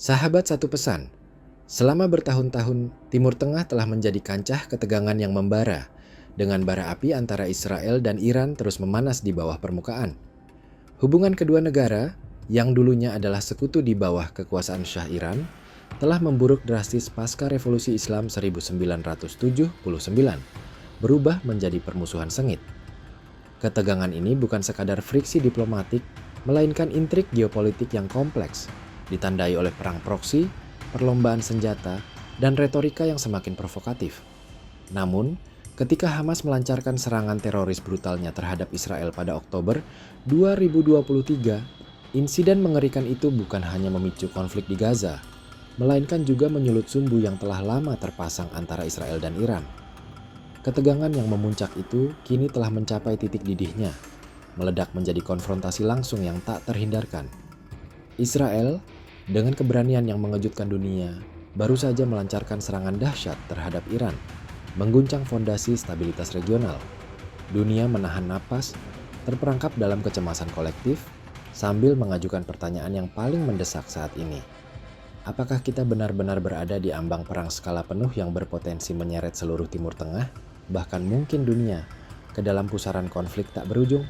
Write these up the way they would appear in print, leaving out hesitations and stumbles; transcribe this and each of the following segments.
Sahabat satu pesan, selama bertahun-tahun Timur Tengah telah menjadi kancah ketegangan yang membara, dengan bara api antara Israel dan Iran terus memanas di bawah permukaan. Hubungan kedua negara, yang dulunya adalah sekutu di bawah kekuasaan Shah Iran, telah memburuk drastis pasca Revolusi Islam 1979, berubah menjadi permusuhan sengit. Ketegangan ini bukan sekadar friksi diplomatik, melainkan intrik geopolitik yang kompleks, ditandai oleh perang proksi, perlombaan senjata, dan retorika yang semakin provokatif. Namun, ketika Hamas melancarkan serangan teroris brutalnya terhadap Israel pada Oktober 2023, insiden mengerikan itu bukan hanya memicu konflik di Gaza, melainkan juga menyulut sumbu yang telah lama terpasang antara Israel dan Iran. Ketegangan yang memuncak itu kini telah mencapai titik didihnya, meledak menjadi konfrontasi langsung yang tak terhindarkan. Israel, dengan keberanian yang mengejutkan dunia, baru saja melancarkan serangan dahsyat terhadap Iran, mengguncang fondasi stabilitas regional. Dunia menahan napas, terperangkap dalam kecemasan kolektif, sambil mengajukan pertanyaan yang paling mendesak saat ini. Apakah kita benar-benar berada di ambang perang skala penuh yang berpotensi menyeret seluruh Timur Tengah, bahkan mungkin dunia, ke dalam pusaran konflik tak berujung?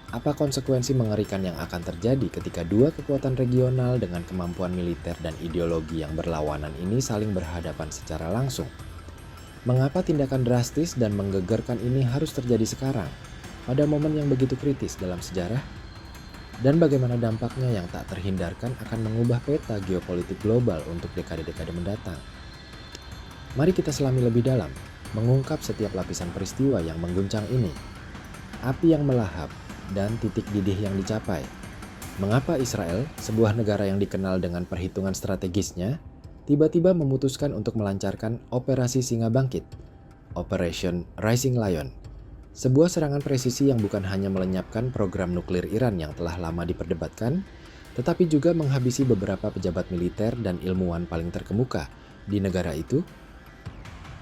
Apa konsekuensi mengerikan yang akan terjadi ketika dua kekuatan regional dengan kemampuan militer dan ideologi yang berlawanan ini saling berhadapan secara langsung? Mengapa tindakan drastis dan menggegerkan ini harus terjadi sekarang, pada momen yang begitu kritis dalam sejarah? Dan bagaimana dampaknya yang tak terhindarkan akan mengubah peta geopolitik global untuk dekade-dekade mendatang? Mari kita selami lebih dalam, mengungkap setiap lapisan peristiwa yang mengguncang ini. Api yang melahap dan titik didih yang dicapai. Mengapa Israel, sebuah negara yang dikenal dengan perhitungan strategisnya, tiba-tiba memutuskan untuk melancarkan Operasi Singa Bangkit, Operation Rising Lion, sebuah serangan presisi yang bukan hanya melenyapkan program nuklir Iran yang telah lama diperdebatkan, tetapi juga menghabisi beberapa pejabat militer dan ilmuwan paling terkemuka di negara itu?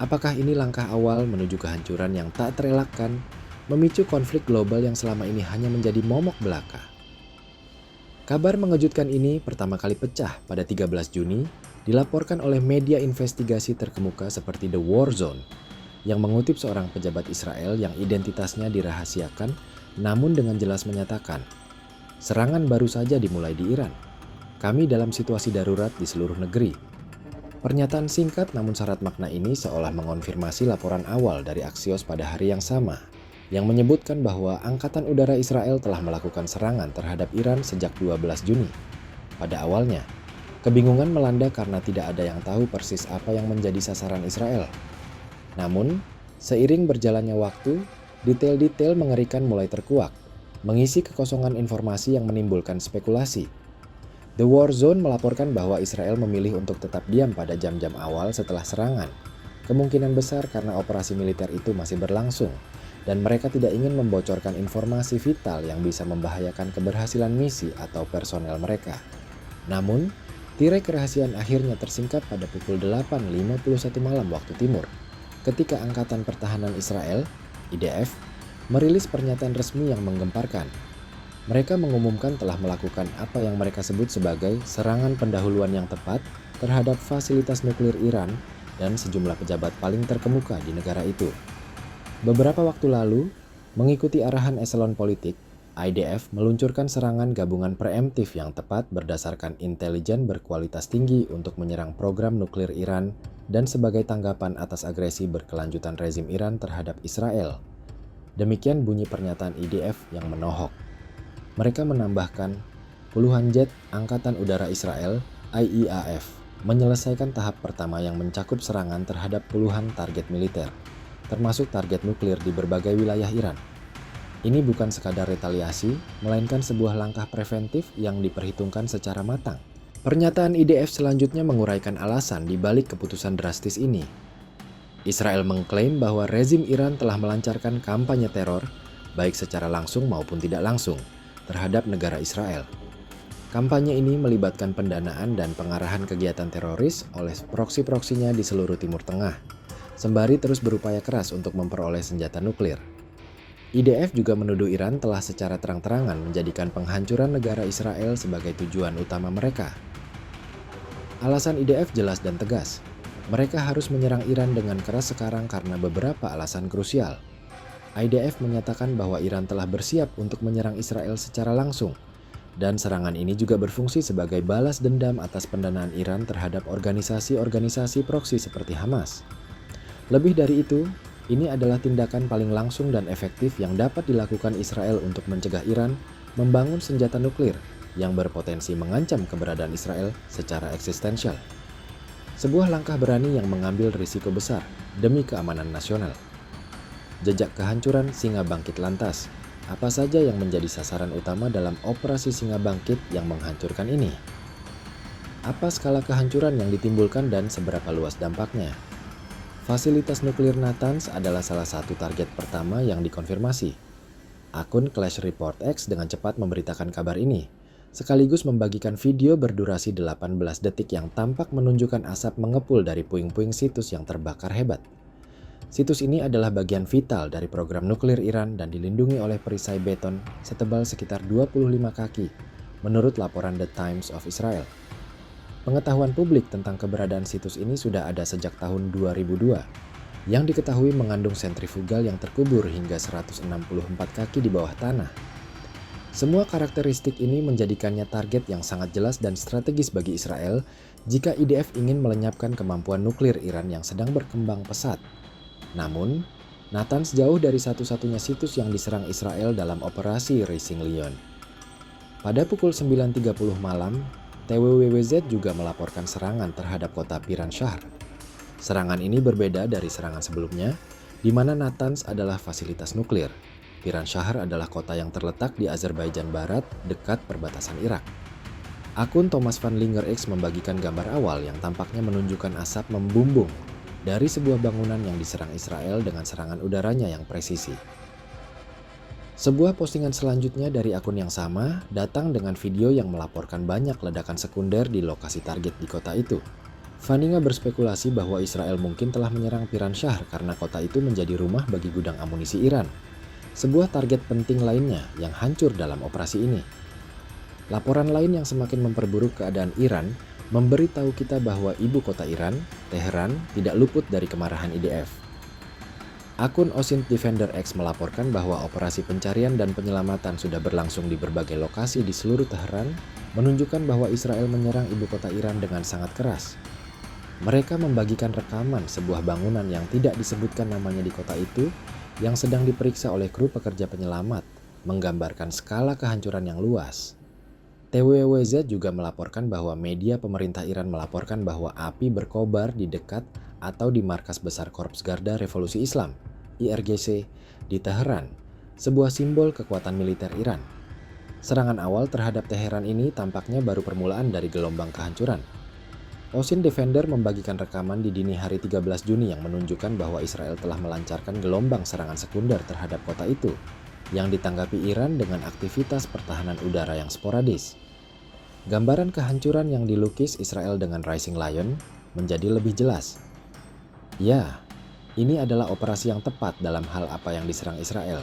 Apakah ini langkah awal menuju kehancuran yang tak terelakkan, memicu konflik global yang selama ini hanya menjadi momok belaka? Kabar mengejutkan ini pertama kali pecah pada 13 Juni, dilaporkan oleh media investigasi terkemuka seperti The War Zone, yang mengutip seorang pejabat Israel yang identitasnya dirahasiakan, namun dengan jelas menyatakan, serangan baru saja dimulai di Iran. Kami dalam situasi darurat di seluruh negeri. Pernyataan singkat namun syarat makna ini seolah mengonfirmasi laporan awal dari Axios pada hari yang sama, yang menyebutkan bahwa Angkatan Udara Israel telah melakukan serangan terhadap Iran sejak 12 Juni. Pada awalnya, kebingungan melanda karena tidak ada yang tahu persis apa yang menjadi sasaran Israel. Namun, seiring berjalannya waktu, detail-detail mengerikan mulai terkuak, mengisi kekosongan informasi yang menimbulkan spekulasi. The War Zone melaporkan bahwa Israel memilih untuk tetap diam pada jam-jam awal setelah serangan, kemungkinan besar karena operasi militer itu masih berlangsung, dan mereka tidak ingin membocorkan informasi vital yang bisa membahayakan keberhasilan misi atau personel mereka. Namun, tirai kerahasiaan akhirnya tersingkap pada pukul 8.51 malam waktu timur, ketika Angkatan Pertahanan Israel, IDF, merilis pernyataan resmi yang menggemparkan. Mereka mengumumkan telah melakukan apa yang mereka sebut sebagai serangan pendahuluan yang tepat terhadap fasilitas nuklir Iran dan sejumlah pejabat paling terkemuka di negara itu. Beberapa waktu lalu, mengikuti arahan eselon politik, IDF meluncurkan serangan gabungan preemptif yang tepat berdasarkan intelijen berkualitas tinggi untuk menyerang program nuklir Iran dan sebagai tanggapan atas agresi berkelanjutan rezim Iran terhadap Israel. Demikian bunyi pernyataan IDF yang menohok. Mereka menambahkan, puluhan jet Angkatan Udara Israel, IEAF, menyelesaikan tahap pertama yang mencakup serangan terhadap puluhan target militer, termasuk target nuklir di berbagai wilayah Iran. Ini bukan sekadar retaliasi, melainkan sebuah langkah preventif yang diperhitungkan secara matang. Pernyataan IDF selanjutnya menguraikan alasan di balik keputusan drastis ini. Israel mengklaim bahwa rezim Iran telah melancarkan kampanye teror, baik secara langsung maupun tidak langsung, terhadap negara Israel. Kampanye ini melibatkan pendanaan dan pengarahan kegiatan teroris oleh proksi-proksinya di seluruh Timur Tengah, sembari terus berupaya keras untuk memperoleh senjata nuklir. IDF juga menuduh Iran telah secara terang-terangan menjadikan penghancuran negara Israel sebagai tujuan utama mereka. Alasan IDF jelas dan tegas. Mereka harus menyerang Iran dengan keras sekarang karena beberapa alasan krusial. IDF menyatakan bahwa Iran telah bersiap untuk menyerang Israel secara langsung, dan serangan ini juga berfungsi sebagai balas dendam atas pendanaan Iran terhadap organisasi-organisasi proksi seperti Hamas. Lebih dari itu, ini adalah tindakan paling langsung dan efektif yang dapat dilakukan Israel untuk mencegah Iran membangun senjata nuklir yang berpotensi mengancam keberadaan Israel secara eksistensial. Sebuah langkah berani yang mengambil risiko besar demi keamanan nasional. Jejak kehancuran Singa Bangkit lantas. Apa saja yang menjadi sasaran utama dalam operasi Singa Bangkit yang menghancurkan ini? Apa skala kehancuran yang ditimbulkan dan seberapa luas dampaknya? Fasilitas nuklir Natanz adalah salah satu target pertama yang dikonfirmasi. Akun Clash Report X dengan cepat memberitakan kabar ini, sekaligus membagikan video berdurasi 18 detik yang tampak menunjukkan asap mengepul dari puing-puing situs yang terbakar hebat. Situs ini adalah bagian vital dari program nuklir Iran dan dilindungi oleh perisai beton setebal sekitar 25 kaki, menurut laporan The Times of Israel. Pengetahuan publik tentang keberadaan situs ini sudah ada sejak tahun 2002, yang diketahui mengandung sentrifugal yang terkubur hingga 164 kaki di bawah tanah. Semua karakteristik ini menjadikannya target yang sangat jelas dan strategis bagi Israel jika IDF ingin melenyapkan kemampuan nuklir Iran yang sedang berkembang pesat. Namun, Natanz jauh dari satu-satunya situs yang diserang Israel dalam operasi Rising Lion. Pada pukul 9.30 malam, TWWWZ juga melaporkan serangan terhadap kota Piran Shahr. Serangan ini berbeda dari serangan sebelumnya, di mana Natanz adalah fasilitas nuklir. Piran Shahr adalah kota yang terletak di Azerbaijan Barat, dekat perbatasan Irak. Akun Thomas van Linger X membagikan gambar awal yang tampaknya menunjukkan asap membumbung dari sebuah bangunan yang diserang Israel dengan serangan udaranya yang presisi. Sebuah postingan selanjutnya dari akun yang sama datang dengan video yang melaporkan banyak ledakan sekunder di lokasi target di kota itu. Vaninga berspekulasi bahwa Israel mungkin telah menyerang Piran Shahr karena kota itu menjadi rumah bagi gudang amunisi Iran, sebuah target penting lainnya yang hancur dalam operasi ini. Laporan lain yang semakin memperburuk keadaan Iran memberitahu kita bahwa ibu kota Iran, Teheran, tidak luput dari kemarahan IDF. Akun Osin Defender X melaporkan bahwa operasi pencarian dan penyelamatan sudah berlangsung di berbagai lokasi di seluruh Teheran, menunjukkan bahwa Israel menyerang ibu kota Iran dengan sangat keras. Mereka membagikan rekaman sebuah bangunan yang tidak disebutkan namanya di kota itu, yang sedang diperiksa oleh kru pekerja penyelamat, menggambarkan skala kehancuran yang luas. TWWZ juga melaporkan bahwa media pemerintah Iran melaporkan bahwa api berkobar di dekat atau di markas besar Korps Garda Revolusi Islam, IRGC, di Teheran, sebuah simbol kekuatan militer Iran. Serangan awal terhadap Teheran ini tampaknya baru permulaan dari gelombang kehancuran. Osin Defender membagikan rekaman di dini hari 13 Juni yang menunjukkan bahwa Israel telah melancarkan gelombang serangan sekunder terhadap kota itu, yang ditanggapi Iran dengan aktivitas pertahanan udara yang sporadis. Gambaran kehancuran yang dilukis Israel dengan Rising Lion menjadi lebih jelas. Ya, ini adalah operasi yang tepat dalam hal apa yang diserang Israel.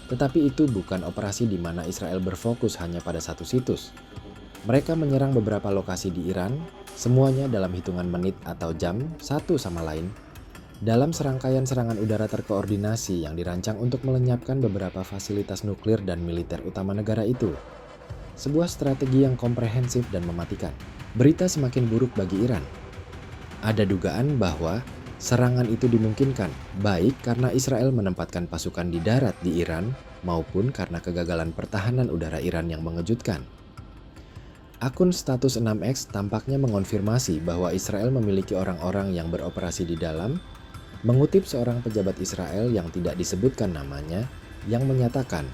Tetapi itu bukan operasi di mana Israel berfokus hanya pada satu situs. Mereka menyerang beberapa lokasi di Iran, semuanya dalam hitungan menit atau jam satu sama lain, dalam serangkaian serangan udara terkoordinasi yang dirancang untuk melenyapkan beberapa fasilitas nuklir dan militer utama negara itu. Sebuah strategi yang komprehensif dan mematikan. Berita semakin buruk bagi Iran. Ada dugaan bahwa serangan itu dimungkinkan baik karena Israel menempatkan pasukan di darat di Iran maupun karena kegagalan pertahanan udara Iran yang mengejutkan. Akun Status 6X tampaknya mengonfirmasi bahwa Israel memiliki orang-orang yang beroperasi di dalam, mengutip seorang pejabat Israel yang tidak disebutkan namanya, yang menyatakan,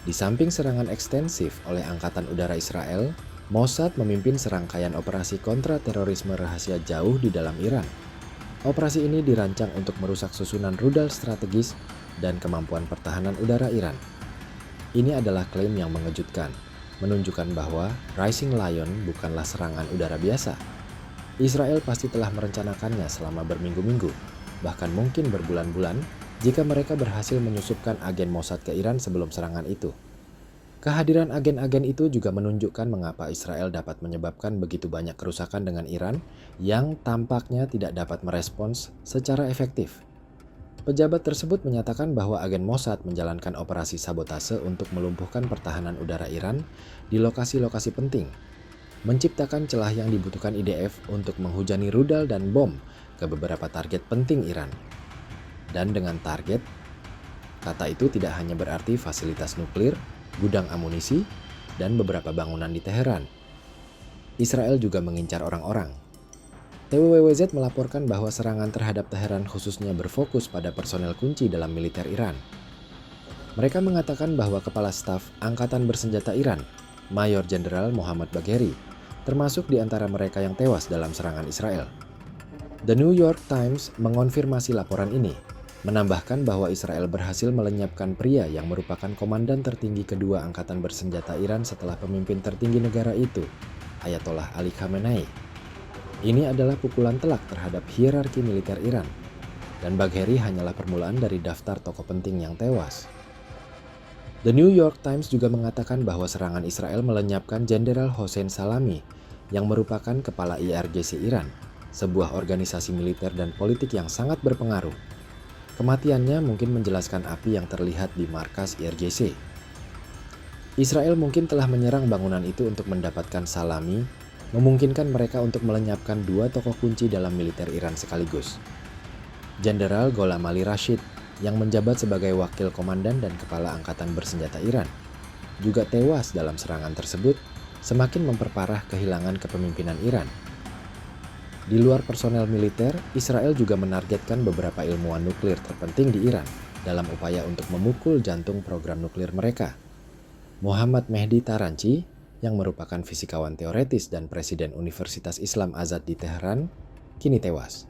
di samping serangan ekstensif oleh Angkatan Udara Israel, Mossad memimpin serangkaian operasi kontra terorisme rahasia jauh di dalam Iran. Operasi ini dirancang untuk merusak susunan rudal strategis dan kemampuan pertahanan udara Iran. Ini adalah klaim yang mengejutkan, menunjukkan bahwa Rising Lion bukanlah serangan udara biasa. Israel pasti telah merencanakannya selama berminggu-minggu, bahkan mungkin berbulan-bulan jika mereka berhasil menyusupkan agen Mossad ke Iran sebelum serangan itu. Kehadiran agen-agen itu juga menunjukkan mengapa Israel dapat menyebabkan begitu banyak kerusakan dengan Iran yang tampaknya tidak dapat merespons secara efektif. Pejabat tersebut menyatakan bahwa agen Mossad menjalankan operasi sabotase untuk melumpuhkan pertahanan udara Iran di lokasi-lokasi penting, menciptakan celah yang dibutuhkan IDF untuk menghujani rudal dan bom ke beberapa target penting Iran. Dan dengan target, kata itu tidak hanya berarti fasilitas nuklir, gudang amunisi, dan beberapa bangunan di Teheran. Israel juga mengincar orang-orang. TWWZ melaporkan bahwa serangan terhadap Teheran khususnya berfokus pada personel kunci dalam militer Iran. Mereka mengatakan bahwa Kepala Staf Angkatan Bersenjata Iran, Mayor Jenderal Mohammad Bagheri, termasuk di antara mereka yang tewas dalam serangan Israel. The New York Times mengonfirmasi laporan ini, menambahkan bahwa Israel berhasil melenyapkan pria yang merupakan komandan tertinggi kedua angkatan bersenjata Iran setelah pemimpin tertinggi negara itu, Ayatollah Ali Khamenei. Ini adalah pukulan telak terhadap hierarki militer Iran, dan Bagheri hanyalah permulaan dari daftar tokoh penting yang tewas. The New York Times juga mengatakan bahwa serangan Israel melenyapkan Jenderal Hossein Salami yang merupakan kepala IRGC Iran, sebuah organisasi militer dan politik yang sangat berpengaruh. Kematiannya mungkin menjelaskan api yang terlihat di markas IRGC. Israel mungkin telah menyerang bangunan itu untuk mendapatkan Salami, memungkinkan mereka untuk melenyapkan dua tokoh kunci dalam militer Iran sekaligus. Jenderal Gholam Ali Rashid yang menjabat sebagai wakil komandan dan kepala angkatan bersenjata Iran juga tewas dalam serangan tersebut, semakin memperparah kehilangan kepemimpinan Iran. Di luar personel militer, Israel juga menargetkan beberapa ilmuwan nuklir terpenting di Iran dalam upaya untuk memukul jantung program nuklir mereka. Muhammad Mehdi Taranci, yang merupakan fisikawan teoretis dan presiden Universitas Islam Azad di Teheran, kini tewas.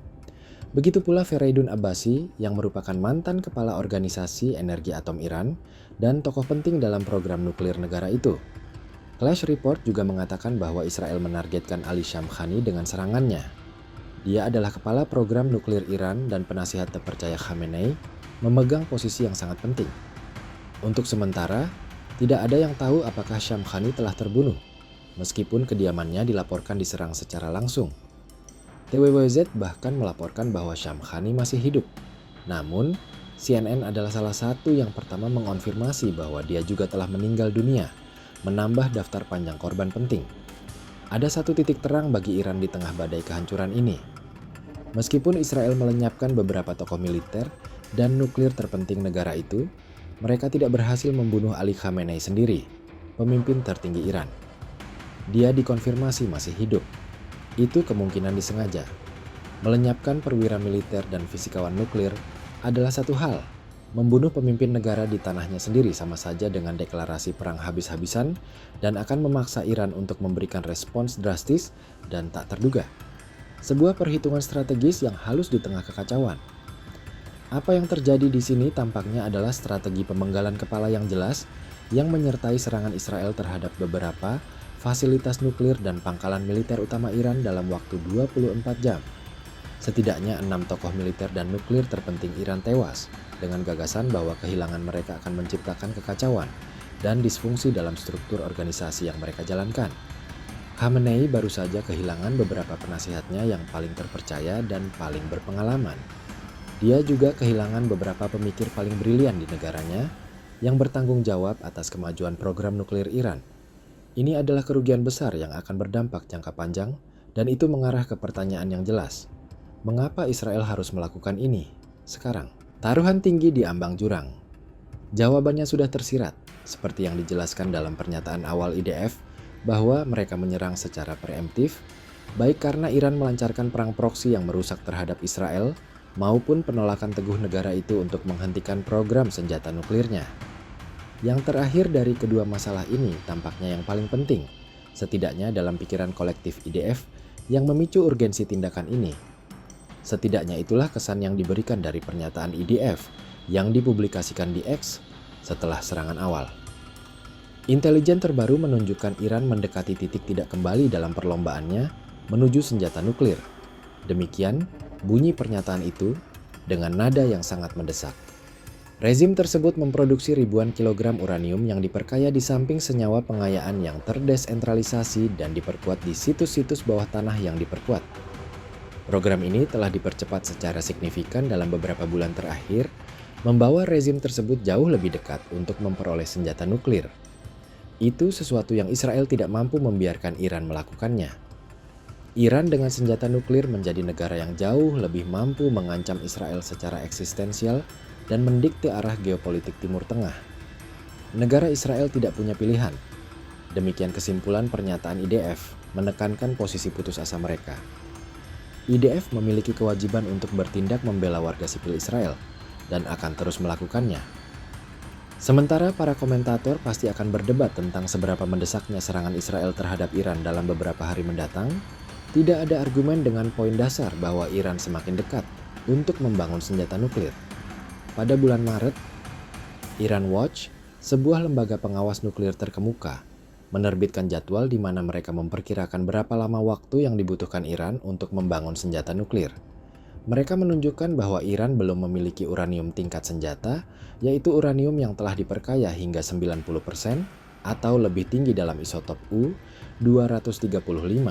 Begitu pula Fereidun Abbasi, yang merupakan mantan kepala organisasi energi atom Iran dan tokoh penting dalam program nuklir negara itu. Clash Report juga mengatakan bahwa Israel menargetkan Ali Shamkhani dengan serangannya. Dia adalah kepala program nuklir Iran dan penasihat terpercaya Khamenei, memegang posisi yang sangat penting. Untuk sementara, tidak ada yang tahu apakah Shamkhani telah terbunuh, meskipun kediamannya dilaporkan diserang secara langsung. TWWZ bahkan melaporkan bahwa Shamkhani masih hidup. Namun, CNN adalah salah satu yang pertama mengonfirmasi bahwa dia juga telah meninggal dunia, menambah daftar panjang korban penting. Ada satu titik terang bagi Iran di tengah badai kehancuran ini. Meskipun Israel melenyapkan beberapa tokoh militer dan nuklir terpenting negara itu, mereka tidak berhasil membunuh Ali Khamenei sendiri, pemimpin tertinggi Iran. Dia dikonfirmasi masih hidup. Itu kemungkinan disengaja. Melenyapkan perwira militer dan fisikawan nuklir adalah satu hal. Membunuh pemimpin negara di tanahnya sendiri sama saja dengan deklarasi perang habis-habisan dan akan memaksa Iran untuk memberikan respons drastis dan tak terduga. Sebuah perhitungan strategis yang halus di tengah kekacauan. Apa yang terjadi di sini tampaknya adalah strategi pemenggalan kepala yang jelas yang menyertai serangan Israel terhadap beberapa fasilitas nuklir dan pangkalan militer utama Iran dalam waktu 24 jam. Setidaknya 6 tokoh militer dan nuklir terpenting Iran tewas dengan gagasan bahwa kehilangan mereka akan menciptakan kekacauan dan disfungsi dalam struktur organisasi yang mereka jalankan. Khamenei baru saja kehilangan beberapa penasihatnya yang paling terpercaya dan paling berpengalaman. Dia juga kehilangan beberapa pemikir paling brilian di negaranya yang bertanggung jawab atas kemajuan program nuklir Iran. Ini adalah kerugian besar yang akan berdampak jangka panjang dan itu mengarah ke pertanyaan yang jelas. Mengapa Israel harus melakukan ini sekarang? Taruhan tinggi di ambang jurang. Jawabannya sudah tersirat, seperti yang dijelaskan dalam pernyataan awal IDF, bahwa mereka menyerang secara preemptif, baik karena Iran melancarkan perang proksi yang merusak terhadap Israel, maupun penolakan teguh negara itu untuk menghentikan program senjata nuklirnya. Yang terakhir dari kedua masalah ini tampaknya yang paling penting, setidaknya dalam pikiran kolektif IDF yang memicu urgensi tindakan ini. Setidaknya itulah kesan yang diberikan dari pernyataan IDF yang dipublikasikan di X setelah serangan awal. Intelijen terbaru menunjukkan Iran mendekati titik tidak kembali dalam perlombaannya menuju senjata nuklir. Demikian bunyi pernyataan itu dengan nada yang sangat mendesak. Rezim tersebut memproduksi ribuan kilogram uranium yang diperkaya di samping senyawa pengayaan yang terdesentralisasi dan diperkuat di situs-situs bawah tanah yang diperkuat. Program ini telah dipercepat secara signifikan dalam beberapa bulan terakhir, membawa rezim tersebut jauh lebih dekat untuk memperoleh senjata nuklir. Itu sesuatu yang Israel tidak mampu membiarkan Iran melakukannya. Iran dengan senjata nuklir menjadi negara yang jauh lebih mampu mengancam Israel secara eksistensial dan mendikte arah geopolitik Timur Tengah. Negara Israel tidak punya pilihan. Demikian kesimpulan pernyataan IDF menekankan posisi putus asa mereka. IDF memiliki kewajiban untuk bertindak membela warga sipil Israel dan akan terus melakukannya. Sementara para komentator pasti akan berdebat tentang seberapa mendesaknya serangan Israel terhadap Iran dalam beberapa hari mendatang, tidak ada argumen dengan poin dasar bahwa Iran semakin dekat untuk membangun senjata nuklir. Pada bulan Maret, Iran Watch, sebuah lembaga pengawas nuklir terkemuka, menerbitkan jadwal di mana mereka memperkirakan berapa lama waktu yang dibutuhkan Iran untuk membangun senjata nuklir. Mereka menunjukkan bahwa Iran belum memiliki uranium tingkat senjata, yaitu uranium yang telah diperkaya hingga 90% atau lebih tinggi dalam isotop U-235.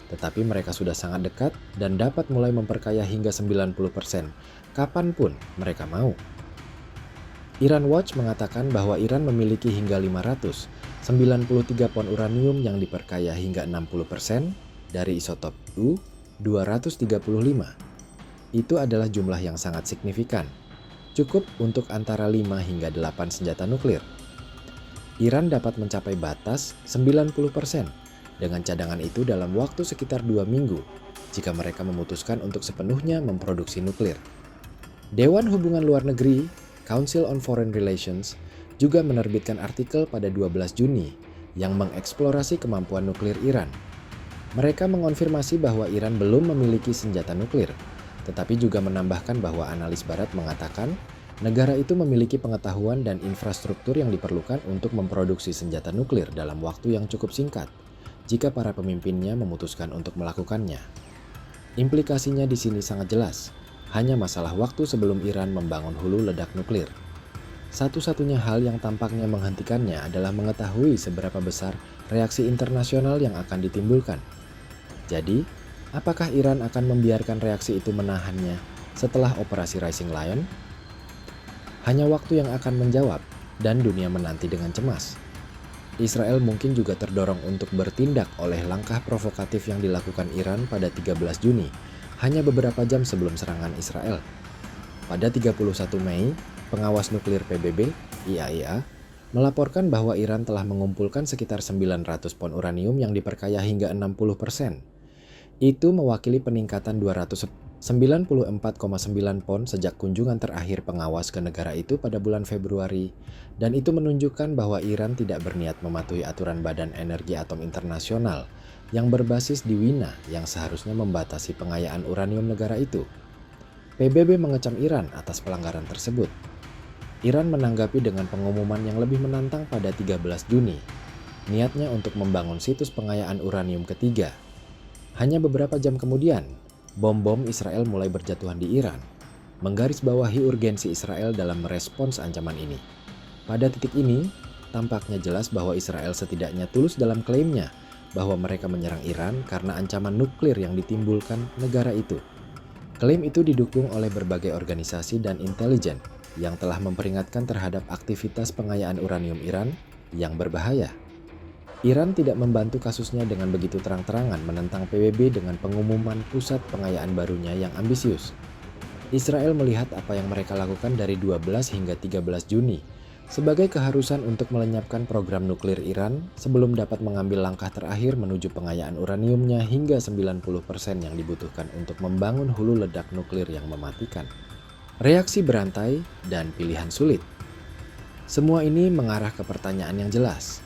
Tetapi mereka sudah sangat dekat dan dapat mulai memperkaya hingga 90% kapanpun mereka mau. Iran Watch mengatakan bahwa Iran memiliki hingga 593 pon uranium yang diperkaya hingga 60% dari isotop U-235. Itu adalah jumlah yang sangat signifikan, cukup untuk antara 5 hingga 8 senjata nuklir. Iran dapat mencapai batas 90% dengan cadangan itu dalam waktu sekitar 2 minggu jika mereka memutuskan untuk sepenuhnya memproduksi nuklir. Dewan Hubungan Luar Negeri, Council on Foreign Relations, juga menerbitkan artikel pada 12 Juni yang mengeksplorasi kemampuan nuklir Iran. Mereka mengonfirmasi bahwa Iran belum memiliki senjata nuklir, tetapi juga menambahkan bahwa analis Barat mengatakan negara itu memiliki pengetahuan dan infrastruktur yang diperlukan untuk memproduksi senjata nuklir dalam waktu yang cukup singkat, jika para pemimpinnya memutuskan untuk melakukannya. Implikasinya di sini sangat jelas. Hanya masalah waktu sebelum Iran membangun hulu ledak nuklir. Satu-satunya hal yang tampaknya menghentikannya adalah mengetahui seberapa besar reaksi internasional yang akan ditimbulkan. Jadi, apakah Iran akan membiarkan reaksi itu menahannya setelah operasi Rising Lion? Hanya waktu yang akan menjawab dan dunia menanti dengan cemas. Israel mungkin juga terdorong untuk bertindak oleh langkah provokatif yang dilakukan Iran pada 13 Juni, hanya beberapa jam sebelum serangan Israel. Pada 31 Mei, pengawas nuklir PBB, IAEA, melaporkan bahwa Iran telah mengumpulkan sekitar 900 pon uranium yang diperkaya hingga 60%. Itu mewakili peningkatan 294,9 pon sejak kunjungan terakhir pengawas ke negara itu pada bulan Februari, dan itu menunjukkan bahwa Iran tidak berniat mematuhi aturan Badan Energi Atom Internasional yang berbasis di Wina yang seharusnya membatasi pengayaan uranium negara itu. PBB mengecam Iran atas pelanggaran tersebut. Iran menanggapi dengan pengumuman yang lebih menantang pada 13 Juni, niatnya untuk membangun situs pengayaan uranium ketiga. Hanya beberapa jam kemudian, bom-bom Israel mulai berjatuhan di Iran, menggarisbawahi urgensi Israel dalam merespons ancaman ini. Pada titik ini, tampaknya jelas bahwa Israel setidaknya tulus dalam klaimnya bahwa mereka menyerang Iran karena ancaman nuklir yang ditimbulkan negara itu. Klaim itu didukung oleh berbagai organisasi dan intelijen yang telah memperingatkan terhadap aktivitas pengayaan uranium Iran yang berbahaya. Iran tidak membantu kasusnya dengan begitu terang-terangan menentang PBB dengan pengumuman pusat pengayaan barunya yang ambisius. Israel melihat apa yang mereka lakukan dari 12 hingga 13 Juni sebagai keharusan untuk melenyapkan program nuklir Iran sebelum dapat mengambil langkah terakhir menuju pengayaan uraniumnya hingga 90% yang dibutuhkan untuk membangun hulu ledak nuklir yang mematikan. Reaksi berantai dan pilihan sulit. Semua ini mengarah ke pertanyaan yang jelas.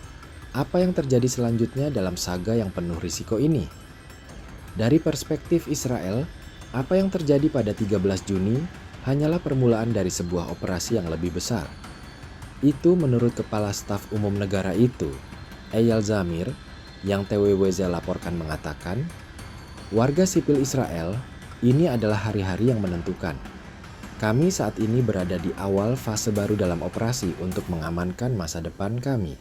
Apa yang terjadi selanjutnya dalam saga yang penuh risiko ini? Dari perspektif Israel, apa yang terjadi pada 13 Juni hanyalah permulaan dari sebuah operasi yang lebih besar. Itu menurut Kepala Staf Umum negara itu, Eyal Zamir, yang TWWZ laporkan mengatakan, warga sipil Israel, ini adalah hari-hari yang menentukan. Kami saat ini berada di awal fase baru dalam operasi untuk mengamankan masa depan kami.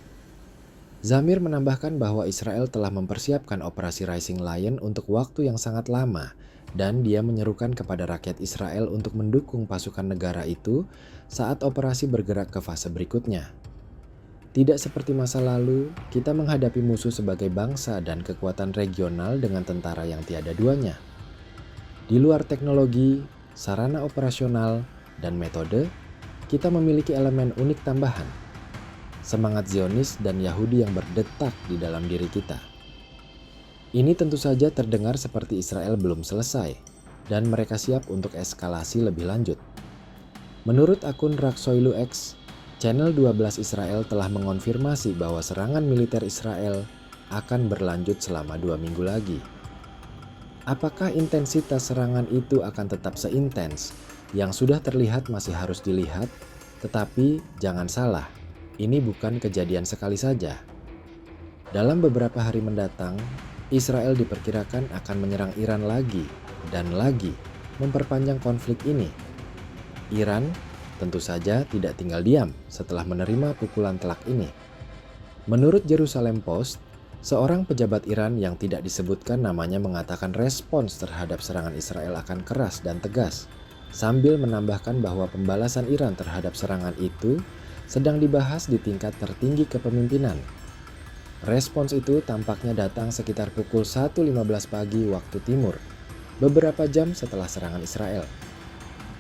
Zamir menambahkan bahwa Israel telah mempersiapkan operasi Rising Lion untuk waktu yang sangat lama, dan dia menyerukan kepada rakyat Israel untuk mendukung pasukan negara itu saat operasi bergerak ke fase berikutnya. Tidak seperti masa lalu, kita menghadapi musuh sebagai bangsa dan kekuatan regional dengan tentara yang tiada duanya. Di luar teknologi, sarana operasional, dan metode, kita memiliki elemen unik tambahan. Semangat Zionis dan Yahudi yang berdetak di dalam diri kita. Ini tentu saja terdengar seperti Israel belum selesai, dan mereka siap untuk eskalasi lebih lanjut. Menurut akun Raksoilu X, Channel 12 Israel telah mengonfirmasi bahwa serangan militer Israel akan berlanjut selama 2 minggu lagi. Apakah intensitas serangan itu akan tetap seintens? Yang sudah terlihat masih harus dilihat, tetapi jangan salah, ini bukan kejadian sekali saja. Dalam beberapa hari mendatang, Israel diperkirakan akan menyerang Iran lagi dan lagi, memperpanjang konflik ini. Iran tentu saja tidak tinggal diam setelah menerima pukulan telak ini. Menurut Jerusalem Post, seorang pejabat Iran yang tidak disebutkan namanya mengatakan respons terhadap serangan Israel akan keras dan tegas, sambil menambahkan bahwa pembalasan Iran terhadap serangan itu sedang dibahas di tingkat tertinggi kepemimpinan. Respons itu tampaknya datang sekitar pukul 1.15 pagi waktu timur, beberapa jam setelah serangan Israel.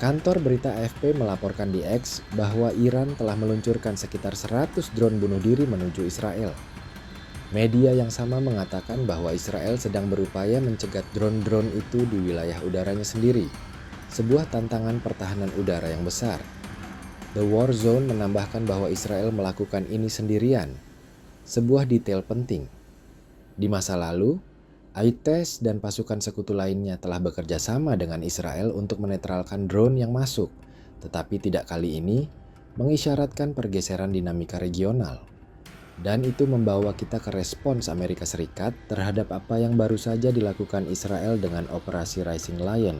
Kantor berita AFP melaporkan di X bahwa Iran telah meluncurkan sekitar 100 drone bunuh diri menuju Israel. Media yang sama mengatakan bahwa Israel sedang berupaya mencegat drone-drone itu di wilayah udaranya sendiri, sebuah tantangan pertahanan udara yang besar. The War Zone menambahkan bahwa Israel melakukan ini sendirian, sebuah detail penting. Di masa lalu, ITES dan pasukan sekutu lainnya telah bekerja sama dengan Israel untuk menetralkan drone yang masuk, tetapi tidak kali ini mengisyaratkan pergeseran dinamika regional. Dan itu membawa kita ke respons Amerika Serikat terhadap apa yang baru saja dilakukan Israel dengan operasi Rising Lion.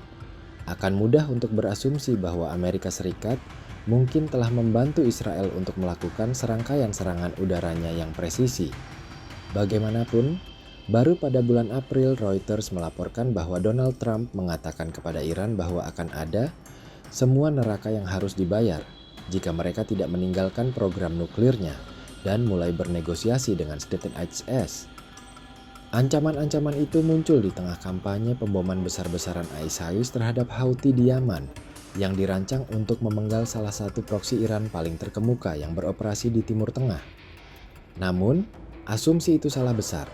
Akan mudah untuk berasumsi bahwa Amerika Serikat mungkin telah membantu Israel untuk melakukan serangkaian serangan udaranya yang presisi. Bagaimanapun, baru pada bulan April Reuters melaporkan bahwa Donald Trump mengatakan kepada Iran bahwa akan ada semua neraka yang harus dibayar jika mereka tidak meninggalkan program nuklirnya dan mulai bernegosiasi dengan Staten IHS. Ancaman-ancaman itu muncul di tengah kampanye pemboman besar-besaran ISIS terhadap Houthi di Yaman yang dirancang untuk memenggal salah satu proksi Iran paling terkemuka yang beroperasi di Timur Tengah. Namun, asumsi itu salah besar.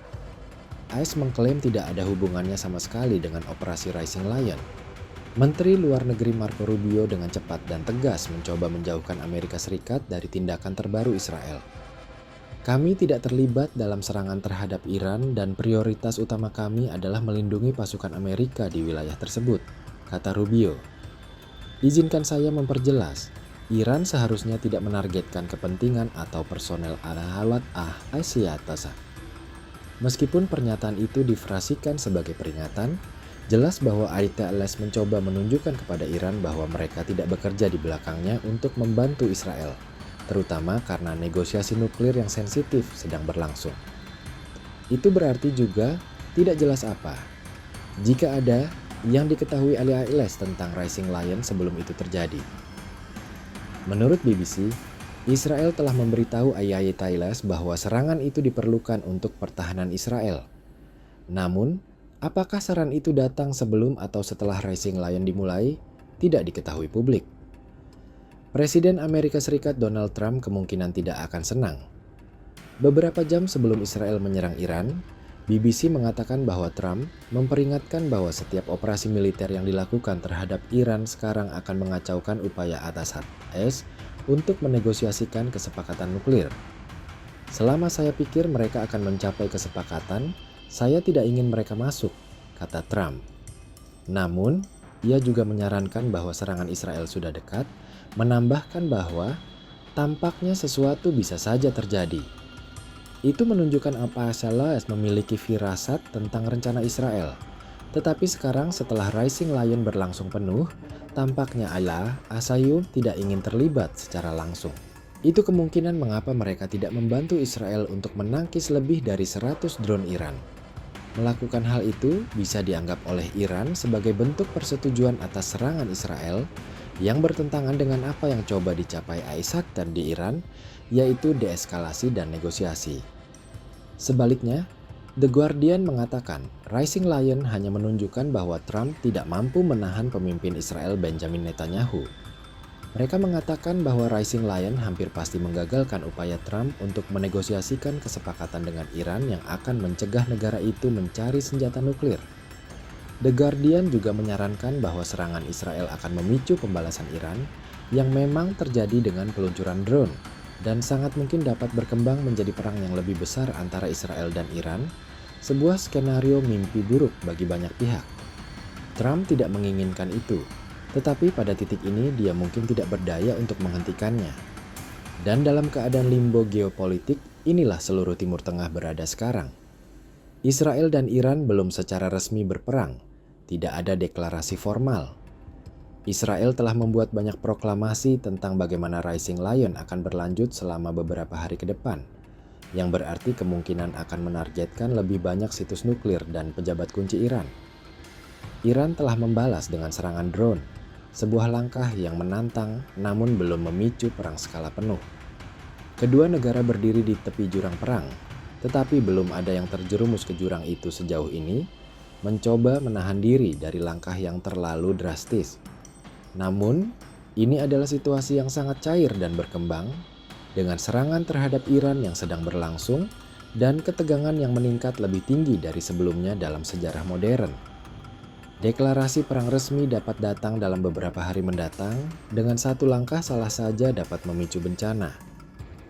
IS mengklaim tidak ada hubungannya sama sekali dengan operasi Rising Lion. Menteri Luar Negeri Marco Rubio dengan cepat dan tegas mencoba menjauhkan Amerika Serikat dari tindakan terbaru Israel. Kami tidak terlibat dalam serangan terhadap Iran dan prioritas utama kami adalah melindungi pasukan Amerika di wilayah tersebut, kata Rubio. Izinkan saya memperjelas, Iran seharusnya tidak menargetkan kepentingan atau personel al-Hawat Asyatasa. Meskipun pernyataan itu difrasikan sebagai peringatan, jelas bahwa ITLS mencoba menunjukkan kepada Iran bahwa mereka tidak bekerja di belakangnya untuk membantu Israel, terutama karena negosiasi nuklir yang sensitif sedang berlangsung. Itu berarti juga tidak jelas apa, jika ada, yang diketahui ITLS tentang Rising Lion sebelum itu terjadi. Menurut BBC, Israel telah memberitahu ITLS bahwa serangan itu diperlukan untuk pertahanan Israel. Namun, apakah saran itu datang sebelum atau setelah Rising Lion dimulai? Tidak diketahui publik. Presiden Amerika Serikat Donald Trump kemungkinan tidak akan senang. Beberapa jam sebelum Israel menyerang Iran, BBC mengatakan bahwa Trump memperingatkan bahwa setiap operasi militer yang dilakukan terhadap Iran sekarang akan mengacaukan upaya atas IS untuk menegosiasikan kesepakatan nuklir. Selama saya pikir mereka akan mencapai kesepakatan, saya tidak ingin mereka masuk, kata Trump. Namun, ia juga menyarankan bahwa serangan Israel sudah dekat, menambahkan bahwa tampaknya sesuatu bisa saja terjadi. Itu menunjukkan apa ITLS memiliki firasat tentang rencana Israel. Tetapi sekarang setelah Rising Lion berlangsung penuh, tampaknya Asayu tidak ingin terlibat secara langsung. Itu kemungkinan mengapa mereka tidak membantu Israel untuk menangkis lebih dari 100 drone Iran. Melakukan hal itu bisa dianggap oleh Iran sebagai bentuk persetujuan atas serangan Israel yang bertentangan dengan apa yang coba dicapai Aizakdan di Iran, yaitu deeskalasi dan negosiasi. Sebaliknya, The Guardian mengatakan Rising Lion hanya menunjukkan bahwa Trump tidak mampu menahan pemimpin Israel Benjamin Netanyahu. Mereka mengatakan bahwa Rising Lion hampir pasti menggagalkan upaya Trump untuk menegosiasikan kesepakatan dengan Iran yang akan mencegah negara itu mencari senjata nuklir. The Guardian juga menyarankan bahwa serangan Israel akan memicu pembalasan Iran yang memang terjadi dengan peluncuran drone dan sangat mungkin dapat berkembang menjadi perang yang lebih besar antara Israel dan Iran, sebuah skenario mimpi buruk bagi banyak pihak. Trump tidak menginginkan itu, tetapi pada titik ini dia mungkin tidak berdaya untuk menghentikannya. Dan dalam keadaan limbo geopolitik, inilah seluruh Timur Tengah berada sekarang. Israel dan Iran belum secara resmi berperang, tidak ada deklarasi formal. Israel telah membuat banyak proklamasi tentang bagaimana Rising Lion akan berlanjut selama beberapa hari ke depan, yang berarti kemungkinan akan menargetkan lebih banyak situs nuklir dan pejabat kunci Iran. Iran telah membalas dengan serangan drone, sebuah langkah yang menantang namun belum memicu perang skala penuh. Kedua negara berdiri di tepi jurang perang, tetapi belum ada yang terjerumus ke jurang itu sejauh ini, mencoba menahan diri dari langkah yang terlalu drastis. Namun, ini adalah situasi yang sangat cair dan berkembang, dengan serangan terhadap Iran yang sedang berlangsung dan ketegangan yang meningkat lebih tinggi dari sebelumnya dalam sejarah modern. Deklarasi perang resmi dapat datang dalam beberapa hari mendatang, dengan satu langkah salah saja dapat memicu bencana.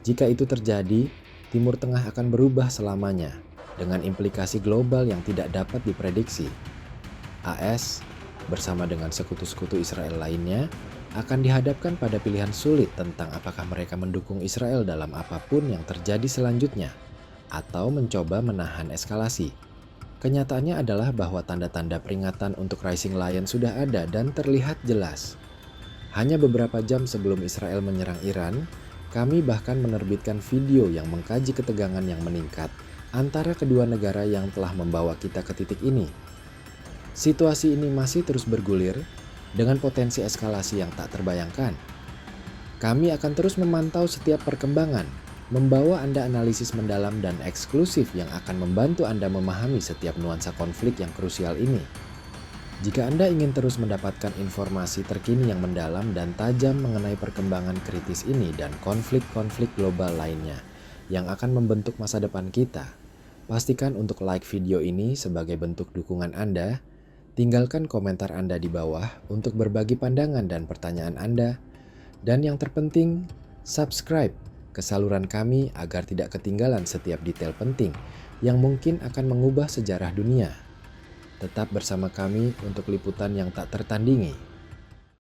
Jika itu terjadi, Timur Tengah akan berubah selamanya, dengan implikasi global yang tidak dapat diprediksi. AS bersama dengan sekutu-sekutu Israel lainnya akan dihadapkan pada pilihan sulit tentang apakah mereka mendukung Israel dalam apapun yang terjadi selanjutnya atau mencoba menahan eskalasi. Kenyataannya adalah bahwa tanda-tanda peringatan untuk Rising Lion sudah ada dan terlihat jelas. Hanya beberapa jam sebelum Israel menyerang Iran, kami bahkan menerbitkan video yang mengkaji ketegangan yang meningkat antara kedua negara yang telah membawa kita ke titik ini. Situasi ini masih terus bergulir dengan potensi eskalasi yang tak terbayangkan. Kami akan terus memantau setiap perkembangan, membawa Anda analisis mendalam dan eksklusif yang akan membantu Anda memahami setiap nuansa konflik yang krusial ini. Jika Anda ingin terus mendapatkan informasi terkini yang mendalam dan tajam mengenai perkembangan kritis ini dan konflik-konflik global lainnya yang akan membentuk masa depan kita, pastikan untuk like video ini sebagai bentuk dukungan Anda. Tinggalkan komentar Anda di bawah untuk berbagi pandangan dan pertanyaan Anda. Dan yang terpenting, subscribe ke saluran kami agar tidak ketinggalan setiap detail penting yang mungkin akan mengubah sejarah dunia. Tetap bersama kami untuk liputan yang tak tertandingi.